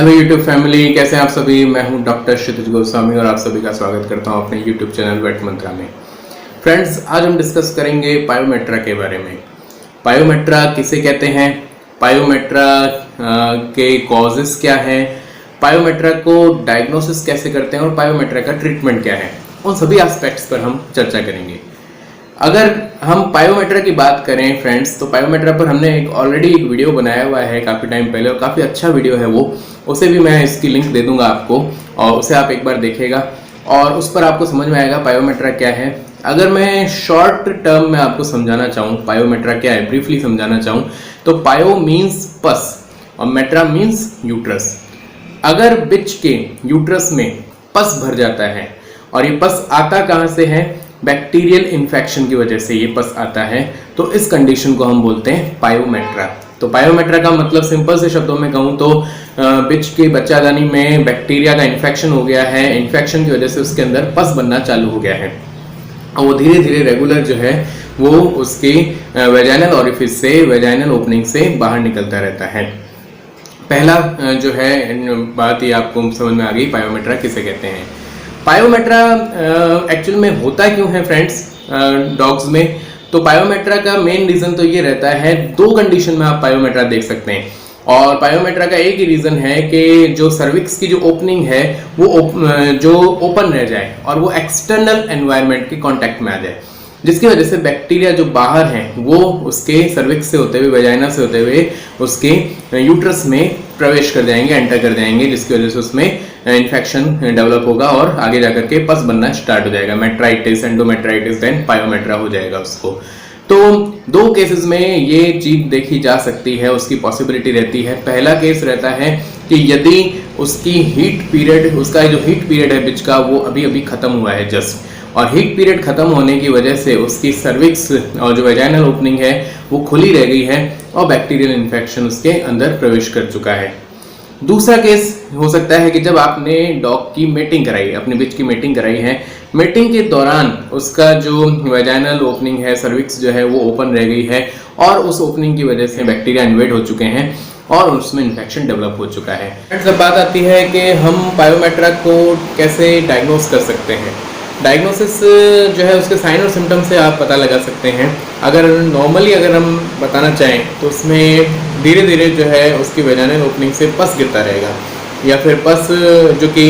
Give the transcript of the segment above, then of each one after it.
Hello YouTube family, कैसे हैं आप सभी। मैं हूं डॉक्टर क्षितिज गोस्वामी और आप सभी का स्वागत करता हूं अपने यूट्यूब चैनल वेट मंत्रा में। फ्रेंड्स, आज हम डिस्कस करेंगे पायोमेट्रा के बारे में। पायोमेट्रा किसे कहते हैं, पायोमेट्रा के कॉजेस क्या है, पायोमेट्रा को डायग्नोसिस कैसे करते हैं और पायोमेट्रा का ट्रीटमेंट क्या है, उन सभी एस्पेक्ट्स पर हम चर्चा करेंगे। अगर हम पायोमेट्रा की बात करें फ्रेंड्स, तो पायोमेट्रा पर हमने ऑलरेडी एक वीडियो बनाया हुआ है काफ़ी टाइम पहले और काफ़ी अच्छा वीडियो है वो। उसे भी मैं इसकी लिंक दे दूंगा आपको और उसे आप एक बार देखिएगा और उस पर आपको समझ में आएगा पायोमेट्रा क्या है। अगर मैं शॉर्ट टर्म में आपको समझाना चाहूँ पायोमेट्रा क्या है, ब्रीफली समझाना चाहूँ, तो पायो मीन्स पस और मेट्रा मीन्स यूट्रस। अगर बिच के यूट्रस में पस भर जाता है और ये पस आता कहाँ से है, बैक्टीरियल इन्फेक्शन की वजह से ये पस आता है, तो इस कंडीशन को हम बोलते हैं पायोमेट्रा। तो पायोमेट्रा का मतलब सिंपल से शब्दों में कहूँ तो बिच के बच्चादानी में बैक्टीरिया का इन्फेक्शन हो गया है, इन्फेक्शन की वजह से उसके अंदर पस बनना चालू हो गया है और वो धीरे धीरे रेगुलर जो है वो उसके वेजाइनल ओरिफिस से, वेजाइनल ओपनिंग से बाहर निकलता रहता है। पहला जो है बात ये आपको समझ में आ गई पायोमेट्रा किसे कहते हैं। पायोमेट्रा एक्चुअल में होता क्यों है फ्रेंड्स डॉग्स में, तो पायोमेट्रा का मेन रीजन तो ये रहता है, दो कंडीशन में आप पायोमेट्रा देख सकते हैं और पायोमेट्रा का एक ही रीजन है कि जो सर्विक्स की जो ओपनिंग है वो जो ओपन रह जाए और वो एक्सटर्नल एनवायरनमेंट के कांटेक्ट में आ जाए, जिसकी वजह से बैक्टीरिया जो बाहर हैं वो उसके सर्विक्स से होते हुए, वेजाइना से होते हुए उसके यूट्रस में प्रवेश कर जाएंगे, एंटर कर जाएंगे, जिसकी वजह से उसमें इन्फेक्शन डेवलप होगा और आगे जाकर के पस बनना स्टार्ट हो जाएगा, मेट्राइटिस, एंडोमेट्राइटिस, देन पायोमेट्रा हो जाएगा उसको। तो दो केसेस में ये चीज देखी जा सकती है, उसकी पॉसिबिलिटी रहती है। पहला केस रहता है कि यदि उसकी हीट पीरियड, उसका जो हीट पीरियड है बिच का, वो अभी अभी खत्म हुआ है जस्ट, और हीट पीरियड खत्म होने की वजह से उसकी सर्विक्स और जो वेजाइनल ओपनिंग है वो खुली रह गई है और बैक्टीरियल इन्फेक्शन उसके अंदर प्रवेश कर चुका है। दूसरा केस हो सकता है कि जब आपने डॉग की मेटिंग कराई, अपने बिच की मेटिंग कराई है, मेटिंग के दौरान उसका जो वेजाइनल ओपनिंग है, सर्विक्स जो है वो ओपन रह गई है और उस ओपनिंग की वजह से बैक्टीरिया इन्वेड हो चुके हैं और उसमें इन्फेक्शन डेवलप हो चुका है। जब बात आती है कि हम पायोमेट्रा को कैसे डायग्नोस कर सकते हैं, डायग्नोसिस जो है उसके साइन और सिम्टम से आप पता लगा सकते हैं। अगर नॉर्मली अगर हम बताना चाहें तो उसमें धीरे धीरे जो है उसकी वेजाइनल ओपनिंग से पस गिरता रहेगा या फिर पस जो कि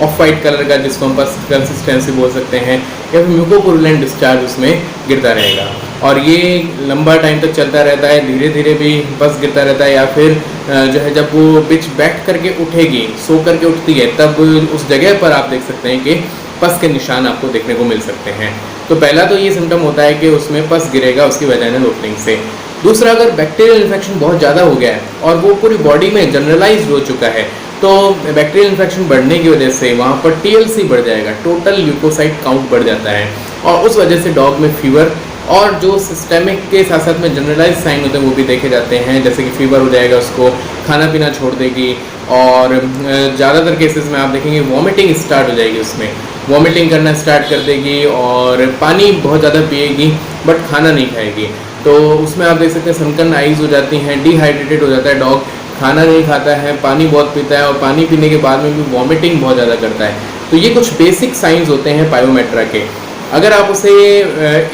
ऑफ वाइट कलर का, जिसको हम पस कंसिस्टेंसी बोल सकते हैं, या फिर म्यूकोपुरुलेंट डिस्चार्ज उसमें गिरता रहेगा और ये लंबा टाइम तक चलता रहता है, धीरे धीरे भी पस गिरता रहता है। या फिर जो है जब वो बिच बैठ करके उठेगी, सो करके उठती है, तब उस जगह पर आप देख सकते हैं कि पस के निशान आपको देखने को मिल सकते हैं। तो पहला तो ये सिम्टम होता है कि उसमें पस गिरेगा उसकी वेजाइनल ओपनिंग से। दूसरा, अगर बैक्टीरियल इन्फेक्शन बहुत ज़्यादा हो गया है और वो पूरी बॉडी में जनरलाइज्ड हो चुका है, तो बैक्टीरियल इन्फेक्शन बढ़ने की वजह से वहाँ पर TLC बढ़ जाएगा, टोटल ल्यूकोसाइट काउंट बढ़ जाता है और उस वजह से डॉग में फीवर और जो सिस्टेमिक के साथ साथ में जनरलाइज साइन होते हैं वो भी देखे जाते हैं, जैसे कि फीवर हो जाएगा, उसको खाना पीना छोड़ देगी और ज़्यादातर केसेस में आप देखेंगे वॉमिटिंग स्टार्ट हो जाएगी, उसमें वॉमिटिंग करना स्टार्ट कर देगी और पानी बहुत ज़्यादा पिएगी बट खाना नहीं खाएगी। तो उसमें आप देख सकते हैं सनकन आइज हो जाती हैं, डिहाइड्रेटेड हो जाता है डॉग, खाना नहीं खाता है, पानी बहुत पीता है और पानी पीने के बाद में भी वॉमिटिंग बहुत ज़्यादा करता है। तो ये कुछ बेसिक साइंस होते हैं पायोमेट्रा के। अगर आप उसे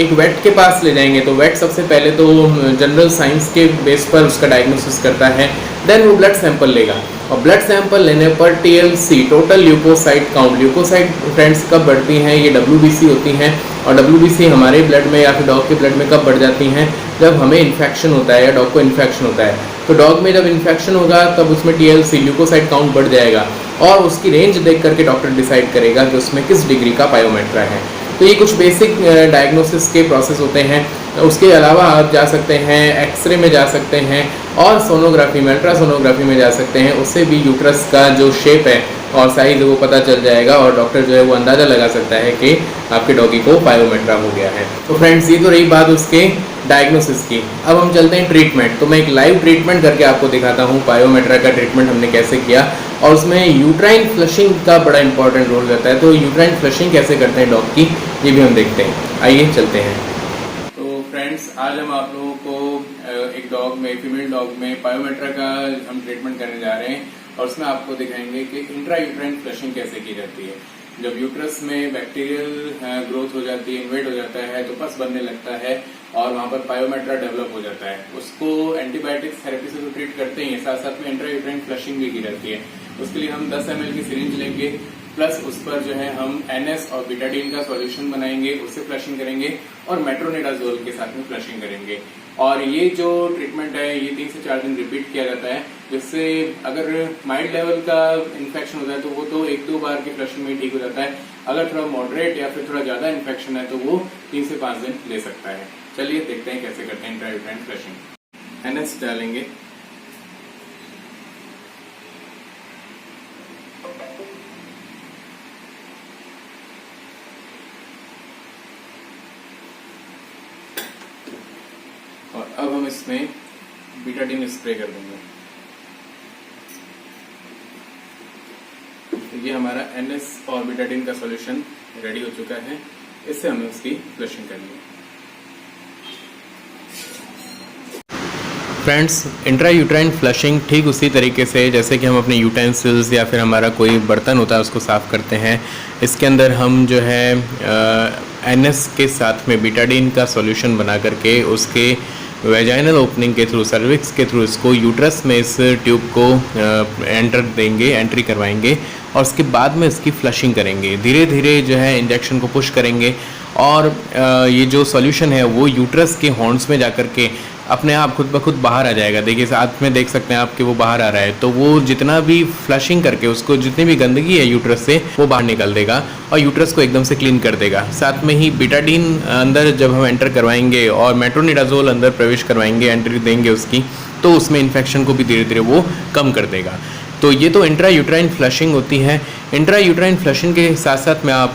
एक वेट के पास ले जाएंगे तो वेट सबसे पहले तो जनरल साइंस के बेस पर उसका डायग्नोसिस करता है, देन वो ब्लड सैंपल लेगा और ब्लड सैंपल लेने पर TLC, total leucocyte count, leucocyte friends कब बढ़ती हैं, ये WBC होती हैं और WBC हमारे ब्लड में या फिर डॉग के ब्लड में कब बढ़ जाती हैं, जब हमें इन्फेक्शन होता है या डॉग को इन्फेक्शन होता है। तो डॉग में जब इन्फेक्शन होगा तब उसमें TLC, ल्यूकोसाइट काउंट बढ़ जाएगा और उसकी रेंज देख करके डॉक्टर डिसाइड करेगा कि उसमें किस डिग्री का पायोमेट्रा है। तो ये कुछ बेसिक डायग्नोसिस के प्रोसेस होते हैं। उसके अलावा आप जा सकते हैं एक्सरे में जा सकते हैं और सोनोग्राफी में, अल्ट्रासोनोग्राफी में जा सकते हैं, उससे भी यूट्रस का जो शेप है और साइज वो पता चल जाएगा और डॉक्टर जो है वो अंदाज़ा लगा सकता है कि आपके डॉगी को पायोमेट्रा हो गया है। तो फ्रेंड्स, ये तो रही बात उसके डायग्नोसिस की। अब हम चलते हैं ट्रीटमेंट। तो मैं एक लाइव ट्रीटमेंट करके आपको दिखाता हूँ पायोमेट्रा का ट्रीटमेंट हमने कैसे किया और उसमें यूट्राइन फ्लशिंग का बड़ा इंपॉर्टेंट रोल रहता है। तो यूट्राइन फ्लशिंग कैसे करते हैं डॉग की, ये भी हम देखते हैं। आइए चलते हैं। तो फ्रेंड्स, आज हम आप लोगों को एक डॉग में, फीमेल डॉग में पायोमेट्रा का हम ट्रीटमेंट करने जा रहे हैं और उसमें आपको दिखाएंगे कि इंट्रा यूट्राइन फ्लशिंग कैसे की जाती है। जब यूट्रस में बैक्टीरियल ग्रोथ हो जाती है, इन्वेट हो जाता है, तो पस बनने लगता है और वहां पर पायोमेट्रा डेवलप हो जाता है। उसको एंटीबायोटिक्स थेरेपी से तो ट्रीट करते ही हैं, साथ साथ में इंट्रा यूट्राइन फ्लशिंग भी की जाती है। उसके लिए हम 10 ml की सिरिंज लेंगे, प्लस उस पर जो है हम NS और बीटाडीन का सॉल्यूशन बनाएंगे, उससे फ्लशिंग करेंगे और मेट्रोनिडाजोल के साथ में फ्लशिंग करेंगे। और ये जो ट्रीटमेंट है ये 3 से 4 दिन रिपीट किया जाता है, जिससे अगर माइल्ड लेवल का इन्फेक्शन होता है तो वो तो 1-2 बार की फ्लशिंग में ठीक हो जाता है। अगर थोड़ा मॉडरेट या फिर थोड़ा ज्यादा इन्फेक्शन है तो वो 3 से 5 दिन ले सकता है। चलिए देखते हैं कैसे करते हैं इंट्रा-यूट्राइन फ्लशिंग। NS डालेंगे, और अब हम इसमें बीटाडीन स्प्रे कर देंगे। ये हमारा NS और बीटाडीन का सॉल्यूशन रेडी हो चुका है, इससे हमें उसकी फ्लशिंग करनी है। फ्रेंड्स, इंट्रा यूट्राइन फ्लशिंग ठीक उसी तरीके से जैसे कि हम अपने यूटेंसिल्स या फिर हमारा कोई बर्तन होता है उसको साफ़ करते हैं। इसके अंदर हम जो है NS के साथ में बीटाडीन का सॉल्यूशन बना करके उसके वेजाइनल ओपनिंग के थ्रू, सर्विक्स के थ्रू इसको यूट्रस में इस ट्यूब को एंट्री करवाएंगे और उसके बाद में इसकी फ्लशिंग करेंगे। धीरे धीरे जो है इंजेक्शन को पुश करेंगे और ये जो सॉल्यूशन है वो यूट्रस के हॉर्न्स में जाकर के अपने आप खुद ब खुद बाहर आ जाएगा। देखिए साथ में देख सकते हैं आप कि वो बाहर आ रहा है, तो वो जितना भी फ्लशिंग करके उसको जितनी भी गंदगी है यूट्रस से वो बाहर निकाल देगा और यूट्रस को एकदम से क्लीन कर देगा। साथ में ही बीटाडीन अंदर जब हम एंटर करवाएंगे और मेट्रोनिडाजोल अंदर प्रवेश करवाएंगे, एंट्री देंगे उसकी, तो उसमें इन्फेक्शन को भी धीरे धीरे वो कम कर देगा। तो ये तो इंट्रा यूट्राइन फ्लशिंग होती है। इंट्रा यूट्राइन फ्लशिंग के साथ साथ में आप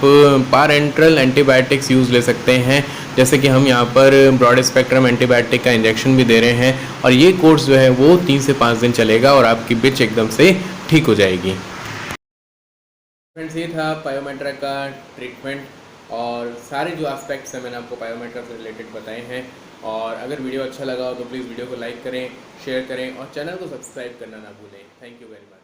पारेंट्रल एंटीबायोटिक्स यूज़ ले सकते हैं, जैसे कि हम यहाँ पर ब्रॉड स्पेक्ट्रम एंटीबायोटिक का इंजेक्शन भी दे रहे हैं और ये कोर्स जो है वो 3 से 5 दिन चलेगा और आपकी बिच एकदम से ठीक हो जाएगी। फ्रेंड्स, ये था पायोमेट्रा का ट्रीटमेंट और सारे जो एस्पेक्ट्स हैं मैंने आपको पायोमेट्रा से रिलेटेड बताए हैं। और अगर वीडियो अच्छा लगा हो तो प्लीज़ वीडियो को लाइक करें, शेयर करें और चैनल को सब्सक्राइब करना ना भूलें। Thank you very much.